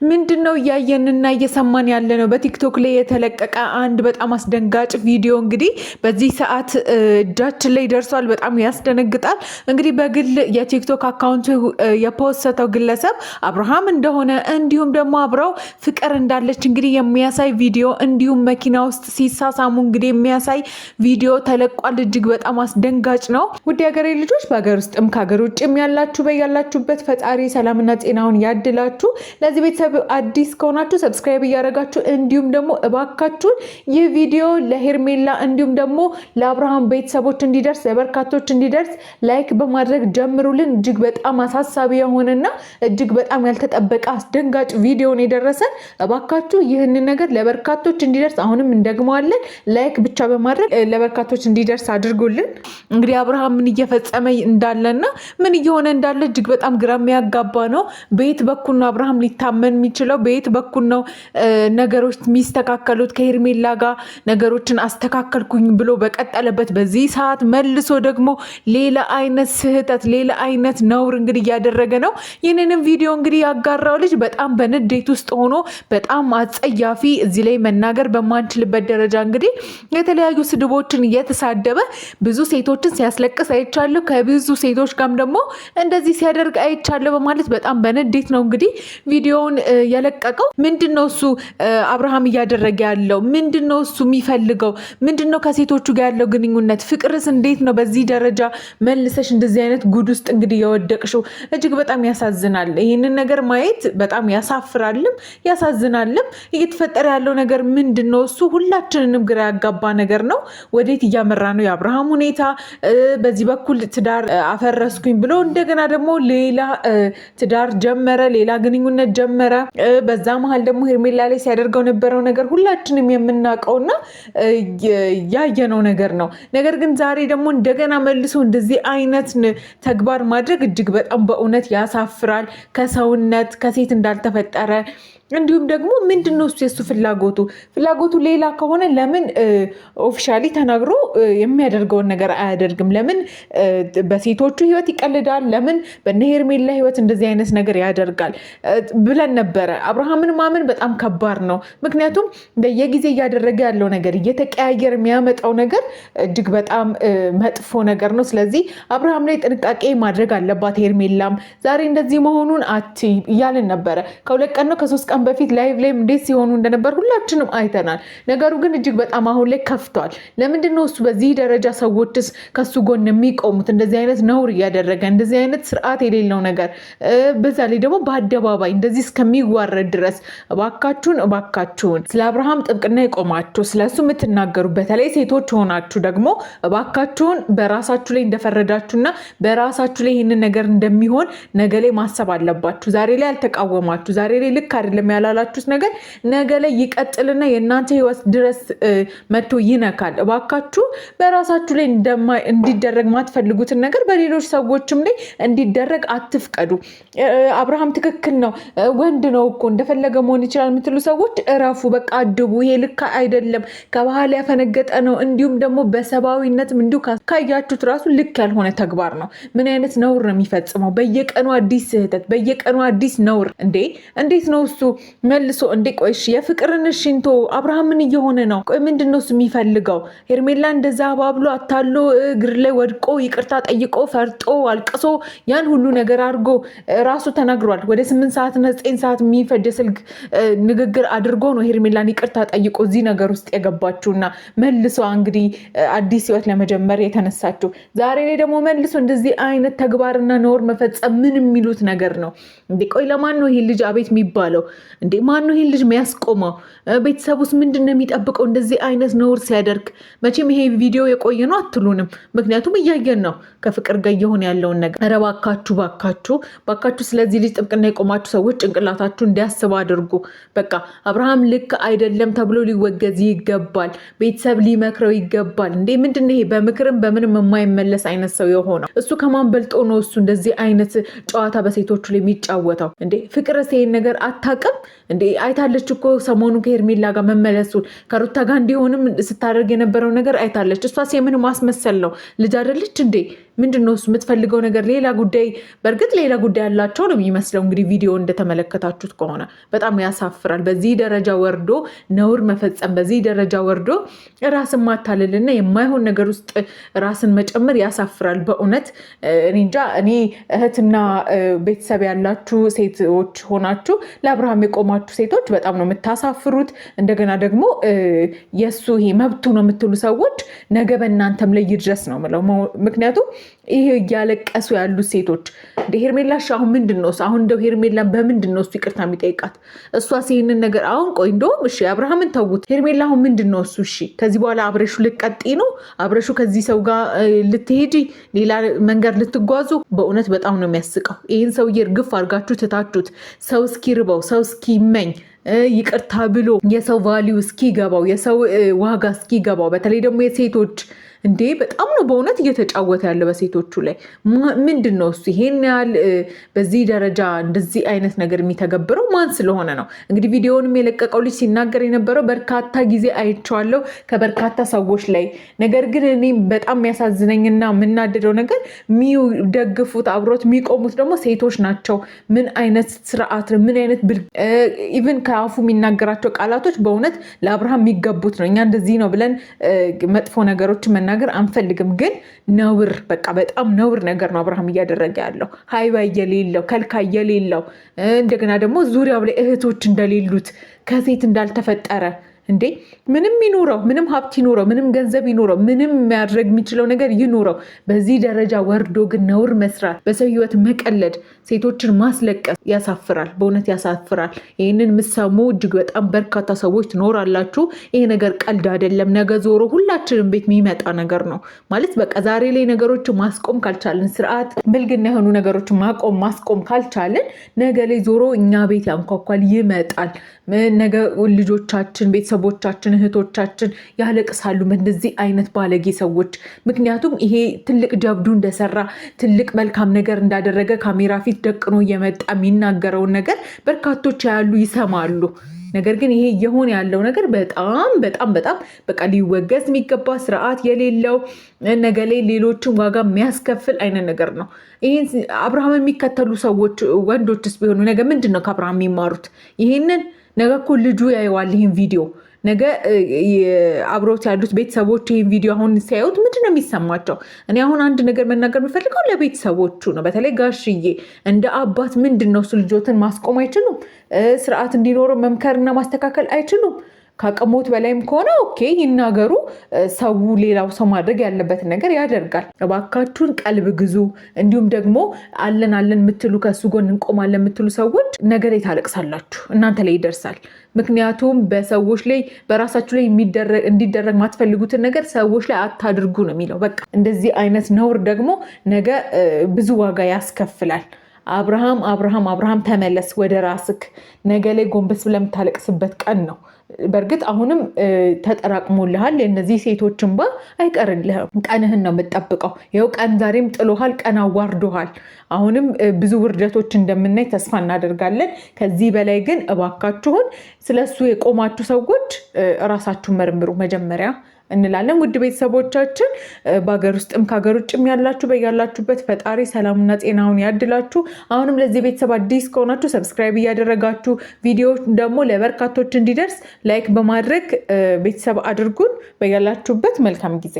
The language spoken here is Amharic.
ምንድነው ያየንና እየሰማን ያለነው? በቲክቶክ ላይ የተለቀቀ አንድ በጣም አስደንጋጭ ቪዲዮ እንግዲህ በዚህ ሰዓት እጃችን ላይ ደርሷል። በጣም ያስደነግጣል። እንግዲህ በግል የቲክቶክ አካውንት የፖስተው ግለሰብ አብርሃም እንደሆነ እንዲሁም ደግሞ አብረው ፍቅር እንዳለች እንግዲህ የሚያሳይ ቪዲዮ እንዲሁም መኪና ውስጥ ሲሳሳሙ እንግዲህ የሚያሳይ ቪዲዮ ተለቋል። እጅግ በጣም አስደንጋጭ ነው። ውድ ሀገሬ ልጆች በሀገር ውስጥም ከሀገር ውጭም ያላችሁ በያላችሁበት ፈጣሪ ሰላምና ጤናውን ያድላችሁ። ለዚህ ቤተሰብ አዲስ ከሆናችሁ ሰብስክራይብ እያደረጋችሁ እንዲሁም ደግሞ እባካችሁ ይህ ቪዲዮ ለሄርሜላ እንዲሁም ደግሞ ለአብርሃም ቤተሰቦች እንዲደርስ ለበርካቶች እንዲደርስ ላይክ በማድረግ ጀምሩልን። እጅግ በጣም አሳሳቢ የሆነና እጅግ በጣም ያልተጠበቀ አስደንጋጭ ቪዲዮ ነው የደረሰን። እባካችሁ ይህንን ነገር ለበርካቶች እንዲደርስ አሁንም እንደግመዋለን ላይክ ብቻ በማድረግ ለበርካቶች እንዲደርስ አድርጉልን። እንግዲህ አብርሃም ምን እየፈጸመ እንዳለና ምን እየሆነ እንዳለ እጅግ በጣም ግራ የሚያጋባ ነው። በየት በኩል ነው አብርሃም ሊታመን የሚችለው? በየት በኩል ነው ነገሮች የሚስተካከሉት? ከሄርሜላ ጋር ነገሮችን አስተካከልኩኝ ብሎ በቀጠለበት በዚህ ሰዓት መልሶ ደግሞ ሌላ አይነት ስህተት ሌላ አይነት ነውር እንግዲህ እያደረገ ነው። ይህንንም ቪዲዮ እንግዲህ ያጋራው ልጅ በጣም በንዴት ውስጥ ሆኖ በጣም አጸያፊ እዚህ ላይ መናገር በማንችልበት ደረጃ እንግዲህ የተለያዩ ስድቦችን እየተሳደበ ብዙ ሴቶችን ሲያስለቅስ አይቻለሁ፣ ከብዙ ሴቶች ጋርም ደግሞ እንደዚህ ሲያደርግ አይቻለሁ በማለት በጣም በንዴት ነው እንግዲህ ቪዲዮውን የለቀቀው። ምንድነው እሱ አብርሃም እያደረገ ያለው? ምንድነው እሱ የሚፈልገው? ምንድነው ከሴቶቹ ጋር ያለው ግንኙነት? ፍቅርስ እንዴት ነው በዚህ ደረጃ መልሰሽ እንደዚህ አይነት ጉድ ውስጥ እንግዲህ የወደቅሽው? እጅግ በጣም ያሳዝናል። ይህንን ነገር ማየት በጣም ያሳፍራልም ያሳዝናልም። እየተፈጠረ ያለው ነገር ምንድነው? እሱ ሁላችንንም ግራ ያጋባ ነገር ነው። ወዴት እያመራ ነው የአብርሃም ሁኔታ? በዚህ በኩል ትዳር አፈረስኩኝ ብሎ እንደገና ደግሞ ሌላ ትዳር ጀመረ፣ ሌላ ግንኙነት ጀመረ። በዛ መሀል ደግሞ ሄርሜላ ላይ ሲያደርገው ነበረው ነገር ሁላችንም የምናውቀውና ያየነው ነገር ነው። ነገር ግን ዛሬ ደግሞ እንደገና መልሶ እንደዚህ አይነት ተግባር ማድረግ እጅግ በጣም በእውነት ያሳፍራል። ከሰውነት ከሴት እንዳልተፈጠረ እንዲሁም ደግሞ ምንድነው እሱ የሱ ፍላጎቱ ሌላ ከሆነ ለምን ኦፊሻሊ ተናግሮ የሚያደርገውን ነገር አያደርግም? ለምን በሴቶቹ ህይወት ይቀልዳል? ለምን በእነ ሄርሜላ ህይወት እንደዚህ አይነት ነገር ያደርጋል ብለን ነበረ። አብርሃምን ማመን በጣም ከባድ ነው። ምክንያቱም በየጊዜ እያደረገ ያለው ነገር እየተቀያየር የሚያመጣው ነገር እጅግ በጣም መጥፎ ነገር ነው። ስለዚህ አብርሃም ላይ ጥንቃቄ ማድረግ አለባት ሄርሜላም። ዛሬ እንደዚህ መሆኑን እያልን ነበረ። ከሁለት ቀን ነው ከሶስት ቀን በፊት ላይቭ ላይ እንዴት ሲሆኑ እንደነበር ሁላችንም አይተናል። ነገሩ ግን እጅግ በጣም አሁን ላይ ከፍቷል። ለምንድነው እሱ በዚህ ደረጃ ሰዎችስ ከሱ ጎን የሚቆሙት? እንደዚህ አይነት ነውር እያደረገ እንደዚህ አይነት ስርዓት የሌለው ነገር በዛ ላይ ደግሞ በአደባባይ እንደዚህ እስከሚዋረድ ድረስ እባካችሁን ስለ አብርሃም ጥብቅና የቆማችሁ ስለሱ የምትናገሩ በተለይ ሴቶች ሆናችሁ ደግሞ እባካችሁን በራሳችሁ ላይ እንደፈረዳችሁና በራሳችሁ ላይ ይህንን ነገር እንደሚሆን ነገ ላይ ማሰብ አለባችሁ። ዛሬ ላይ አልተቃወማችሁ፣ ዛሬ ላይ ልክ አይደለም ያላላችሁት ነገር ነገ ላይ ይቀጥልና የእናንተ ህይወት ድረስ መጥቶ ይነካል። እባካችሁ በራሳችሁ ላይ እንዲደረግ ማትፈልጉትን ነገር በሌሎች ሰዎችም ላይ እንዲደረግ አትፍቀዱ። አብርሃም ትክክል ነው፣ ወንድ ነው እኮ እንደፈለገ መሆን ይችላል የምትሉ ሰዎች እረፉ፣ በቃ አድቡ። ይሄ ልክ አይደለም፣ ከባህል ያፈነገጠ ነው። እንዲሁም ደግሞ በሰብአዊነትም እንዲሁ ካያችሁት ራሱ ልክ ያልሆነ ተግባር ነው። ምን አይነት ነውር ነው የሚፈጽመው? በየቀኑ አዲስ ስህተት፣ በየቀኑ አዲስ ነውር። እንዴት ነው እሱ መልሶ ቆይሽ የፍቅርን ሽንቶ አብርሃም ምን እየሆነ ነው? ቆይ ምንድነው እሱ የሚፈልገው? ሄርሜላ እንደዛ አባብሎ አታሎ እግር ላይ ወድቆ ይቅርታ ጠይቆ ፈርጦ አልቅሶ ያን ሁሉ ነገር አድርጎ ራሱ ተናግሯል። ወደ 8 ሰዓት እና 9 ሰዓት የሚፈጅ ስልክ ንግግር አድርጎ ነው ሄርሜላን ይቅርታ ጠይቆ እዚህ ነገር ውስጥ የገባችውና መልሶ እንግዲህ አዲስ ህይወት ለመጀመር የተነሳችው። ዛሬ ላይ ደግሞ መልሶ እንደዚህ አይነት ተግባርና ነውር መፈጸም ምን የሚሉት ነገር ነው? ቆይ ለማን ነው ይሄ ልጅ አቤት የሚባለው? ማን ነው ይሄን ልጅ የሚያስቆመው? ቤተሰቡስ ምንድነው የሚጠብቀው እንደዚህ አይነት ነውር ሲያደርግ? መቼም ይሄ ቪዲዮ የቆየ ነው አትሉንም? ምክንያቱም እያየን ነው ከፍቅር ጋር እየሆነ ያለውን ነገር። ኧረ ባካችሁ ስለዚህ ልጅ ጥብቅና የቆማችሁ ሰዎች ጭንቅላታችሁ እንዲያስብ አድርጉ። በቃ አብርሃም ልክ አይደለም ተብሎ ሊወገዝ ይገባል። ቤተሰብ ሊመክረው ይገባል። ምንድነው ይሄ በምክርም በምንም የማይመለስ አይነት ሰው የሆነው? እሱ ከማን በልጦ ነው እሱ እንደዚህ አይነት ጨዋታ በሴቶቹ ላይ የሚጫወተው? ፍቅርስ ይሄን ነገር አታውቅም? አይታለች እኮ ሰሞኑ ከሄርሜላ ጋር መመለሱን ከሩታ ጋር እንዲሆንም ስታደርግ የነበረው ነገር አይታለች። እሷስ የምን ማስመሰል ነው? ልጅ አይደለች እንዴ? ምንድነው እሱ የምትፈልገው ነገር? ሌላ ጉዳይ፣ በእርግጥ ሌላ ጉዳይ ያላቸው ነው የሚመስለው። እንግዲህ ቪዲዮ እንደተመለከታችሁት ከሆነ በጣም ያሳፍራል። በዚህ ደረጃ ወርዶ ነውር መፈጸም፣ በዚህ ደረጃ ወርዶ ራስን ማታለልና የማይሆን ነገር ውስጥ ራስን መጨመር ያሳፍራል በእውነት። እኔ እንጃ። እኔ እህትና ቤተሰብ ያላችሁ ሴቶች ሆናችሁ ለአብርሃም የቆማችሁ ሴቶች በጣም ነው የምታሳፍሩት። እንደገና ደግሞ የእሱ ይሄ መብቱ ነው የምትሉ ሰዎች ነገ በእናንተም ላይ ይድረስ ነው የምለው። ምክንያቱም ይሄ እያለቀሱ ያሉት ሴቶች እንደ ሄርሜላሽ አሁን ምንድን ነው አሁን እንደው ሄርሜላ በምንድን ነው እሱ ይቅርታ የሚጠይቃት? እሷስ ይህንን ነገር አሁን ቆይ እንደውም እሺ አብርሃምን ተውት። ሄርሜላ አሁን ምንድን ነው እሱ? እሺ ከዚህ በኋላ አብረሹ ልቀጢ ነው? አብረሹ ከዚህ ሰው ጋር ልትሄጂ ሌላ መንገድ ልትጓዙ? በእውነት በጣም ነው የሚያስቀው። ይህን ሰውዬ እርግፍ አድርጋችሁ ትታችሁት ሰው እስኪርበው ሰው እስኪመኝ ይቅርታ ብሎ የሰው ቫሊዩ እስኪገባው የሰው ዋጋ እስኪገባው በተለይ ደግሞ የሴቶች እንዴ በጣም ነው በእውነት እየተጫወተ ያለ በሴቶቹ ላይ። ምንድን ነው እሱ ይሄን ያህል በዚህ ደረጃ እንደዚህ አይነት ነገር የሚተገብረው ማን ስለሆነ ነው? እንግዲህ ቪዲዮውንም የለቀቀው ልጅ ሲናገር የነበረው በርካታ ጊዜ አይቼዋለሁ ከበርካታ ሰዎች ላይ። ነገር ግን እኔ በጣም የሚያሳዝነኝና የምናደደው ነገር የሚደግፉት አብሮት የሚቆሙት ደግሞ ሴቶች ናቸው። ምን አይነት ስርዓት ነው? ምን አይነት ኢቭን ከአፉ የሚናገራቸው ቃላቶች በእውነት ለአብርሃም የሚገቡት ነው። እኛ እንደዚህ ነው ብለን መጥፎ ነገሮችን መናገር አንፈልግም፣ ግን ነውር በቃ በጣም ነውር ነገር ነው አብርሃም እያደረገ ያለው። ሀይባ የሌለው ከልካይ የሌለው እንደገና ደግሞ ዙሪያው ላይ እህቶች እንደሌሉት ከሴት እንዳልተፈጠረ እንዴ ምንም ይኑረው ምንም ሀብት ይኑረው ምንም ገንዘብ ይኑረው ምንም ማድረግ የሚችለው ነገር ይኑረው፣ በዚህ ደረጃ ወርዶ ግን ነውር መስራት፣ በሰው ህይወት መቀለድ፣ ሴቶችን ማስለቀስ ያሳፍራል፣ በእውነት ያሳፍራል። ይህንን ምሰሙ እጅግ በጣም በርካታ ሰዎች ትኖራላችሁ። ይሄ ነገር ቀልድ አይደለም። ነገ ዞሮ ሁላችንም ቤት የሚመጣ ነገር ነው ማለት በቃ ዛሬ ላይ ነገሮችን ማስቆም ካልቻልን፣ ስርዓት ብልግና የሆኑ ነገሮችን ማስቆም ካልቻልን ነገ ላይ ዞሮ እኛ ቤት ያንኳኳል፣ ይመጣል። ነገ ልጆቻችን ቤተሰቦቻችን እህቶቻችን ያለቅሳሉ በእንደዚህ አይነት ባለጌ ሰዎች። ምክንያቱም ይሄ ትልቅ ጀብዱ እንደሰራ ትልቅ መልካም ነገር እንዳደረገ ካሜራ ፊት ደቅኖ እየመጣ የሚናገረውን ነገር በርካቶች ያሉ ይሰማሉ። ነገር ግን ይሄ እየሆነ ያለው ነገር በጣም በጣም በጣም በቃ ሊወገዝ የሚገባ ስርዓት የሌለው ነገ ላይ ሌሎችን ዋጋ የሚያስከፍል አይነት ነገር ነው። ይህን አብርሃም የሚከተሉ ሰዎች ወንዶችስ ቢሆኑ ነገ ምንድን ነው ከአብርሃም የሚማሩት? ይህንን ነገ እኮ ልጁ ያየዋል ይህን ቪዲዮ። ነገ አብሮት ያሉት ቤተሰቦች ይህን ቪዲዮ አሁን ሲያዩት ምንድን ነው የሚሰማቸው? እኔ አሁን አንድ ነገር መናገር የምፈልገው ለቤተሰቦቹ ነው። በተለይ ጋሽዬ እንደ አባት ምንድን ነው እሱ ልጆትን ማስቆም አይችሉም? ስርዓት እንዲኖረው መምከርና ማስተካከል አይችሉም? ከአቅሞት በላይም ከሆነ ኦኬ ይናገሩ። ሰው ሌላው ሰው ማድረግ ያለበትን ነገር ያደርጋል። እባካችሁን ቀልብ ግዙ። እንዲሁም ደግሞ አለን የምትሉ ከሱ ጎን እንቆማለን የምትሉ ሰዎች ነገ ላይ ታለቅሳላችሁ፣ እናንተ ላይ ይደርሳል። ምክንያቱም በሰዎች ላይ በራሳችሁ ላይ እንዲደረግ ማትፈልጉትን ነገር ሰዎች ላይ አታድርጉ ነው የሚለው። በቃ እንደዚህ አይነት ነውር ደግሞ ነገ ብዙ ዋጋ ያስከፍላል። አብርሃም ተመለስ ወደ ራስክ። ነገ ላይ ጎንበስ ብለህ የምታለቅስበት ቀን ነው። በእርግጥ አሁንም ተጠራቅሞልሃል። የእነዚህ ሴቶች እንባ አይቀርልህም። ቀንህን ነው የምትጠብቀው። ይኸው ቀን ዛሬም ጥሎሃል፣ ቀን አዋርዶሃል። አሁንም ብዙ ውርደቶች እንደምናይ ተስፋ እናደርጋለን። ከዚህ በላይ ግን እባካችሁን ስለሱ የቆማችሁ ሰዎች ራሳችሁን መርምሩ መጀመሪያ እንላለን። ውድ ቤተሰቦቻችን በሀገር ውስጥም ከሀገር ውጭም ያላችሁ በያላችሁበት ፈጣሪ ሰላምና ጤናውን ያድላችሁ። አሁንም ለዚህ ቤተሰብ አዲስ ከሆናችሁ ሰብስክራይብ እያደረጋችሁ ቪዲዮ ደግሞ ለበርካቶች እንዲደርስ ላይክ በማድረግ ቤተሰብ አድርጉን። በያላችሁበት መልካም ጊዜ